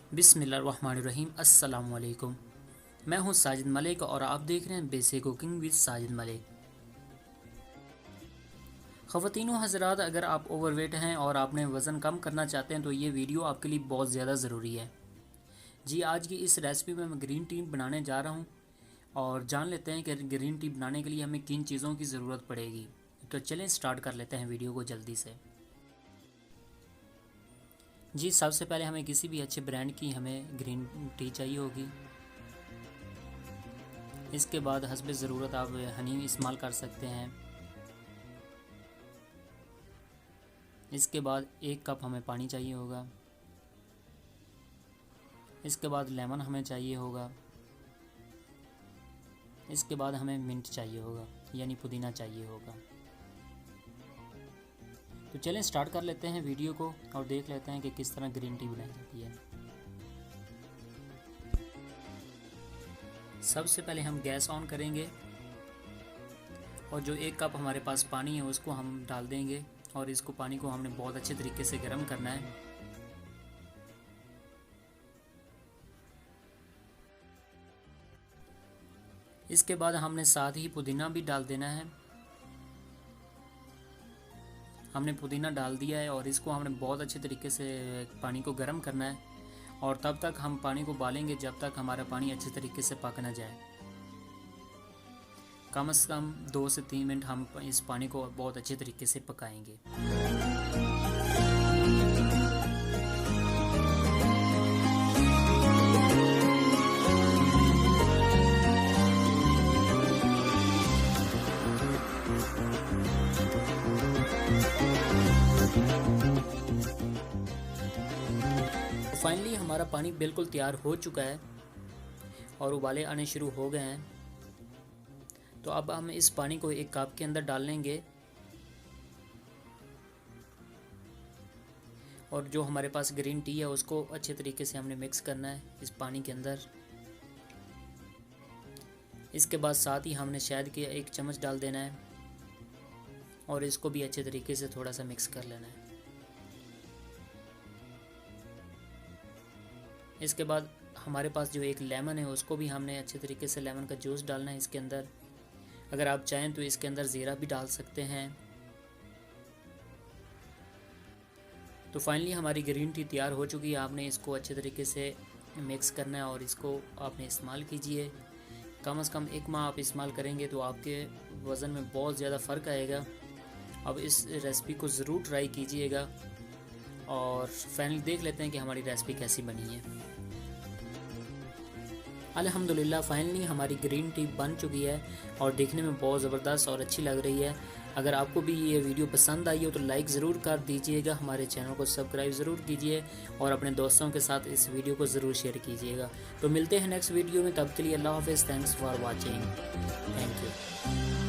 बिस्मिल्लाहिर्रहमानिर्रहीम। अस्सलाम वालेकुम। मैं हूं साजिद मलिक और आप देख रहे हैं basic cooking with Sajid Malik. ख़वातीनो हज़रात, अगर आप ओवरवेट हैं और आपने वज़न कम करना चाहते हैं तो ये वीडियो आपके लिए बहुत ज़्यादा ज़रूरी है। जी, आज की इस रेसिपी में मैं ग्रीन टी बनाने जा रहा हूँ और जान लेते हैं कि ग्रीन टी बनाने के लिए हमें किन चीज़ों की ज़रूरत पड़ेगी। तो चलें स्टार्ट कर लेते हैं वीडियो को जल्दी से। जी, सबसे पहले हमें किसी भी अच्छे ब्रांड की हमें ग्रीन टी चाहिए होगी। इसके बाद हस्बे ज़रूरत आप हनी इस्तेमाल कर सकते हैं। इसके बाद 1 कप हमें पानी चाहिए होगा। इसके बाद लेमन हमें चाहिए होगा। इसके बाद हमें मिंट चाहिए होगा, यानी पुदीना चाहिए होगा। तो चलें स्टार्ट कर लेते हैं वीडियो को और देख लेते हैं कि किस तरह ग्रीन टी बनाई जाती है। सबसे पहले हम गैस ऑन करेंगे और जो 1 कप हमारे पास पानी है उसको हम डाल देंगे और इसको पानी को हमने बहुत अच्छे तरीके से गर्म करना है। इसके बाद हमने साथ ही पुदीना भी डाल देना है। हमने पुदीना डाल दिया है और इसको हमने बहुत अच्छे तरीके से पानी को गर्म करना है और तब तक हम पानी को उबालेंगे जब तक हमारा पानी अच्छे तरीके से पक ना जाए। कम से कम 2 से 3 मिनट हम इस पानी को बहुत अच्छे तरीके से पकाएंगे। फाइनली हमारा पानी बिल्कुल तैयार हो चुका है और उबाले आने शुरू हो गए हैं। तो अब हम इस पानी को एक कप के अंदर डाल लेंगे और जो हमारे पास ग्रीन टी है उसको अच्छे तरीके से हमने मिक्स करना है इस पानी के अंदर। इसके बाद साथ ही हमने शहद के 1 चम्मच डाल देना है और इसको भी अच्छे तरीके से थोड़ा सा मिक्स कर लेना है। इसके बाद हमारे पास जो 1 लेमन है उसको भी हमने अच्छे तरीके से लेमन का जूस डालना है इसके अंदर। अगर आप चाहें तो इसके अंदर ज़ीरा भी डाल सकते हैं। तो फाइनली हमारी ग्रीन टी तैयार हो चुकी है। आपने इसको अच्छे तरीके से मिक्स करना है और इसको आपने इस्तेमाल कीजिए। कम से कम 1 माह आप इस्तेमाल करेंगे तो आपके वज़न में बहुत ज़्यादा फ़र्क आएगा। अब इस रेसिपी को ज़रूर ट्राई कीजिएगा और फाइनली देख लेते हैं कि हमारी रेसिपी कैसी बनी है। अल्हम्दुलिल्लाह फाइनली हमारी ग्रीन टी बन चुकी है और देखने में बहुत ज़बरदस्त और अच्छी लग रही है। अगर आपको भी ये वीडियो पसंद आई हो तो लाइक ज़रूर कर दीजिएगा, हमारे चैनल को सब्सक्राइब ज़रूर कीजिए और अपने दोस्तों के साथ इस वीडियो को ज़रूर शेयर कीजिएगा। तो मिलते हैं नेक्स्ट वीडियो में, तब के लिए अल्लाह हाफ़िज़। Thanks for watching. Thank you.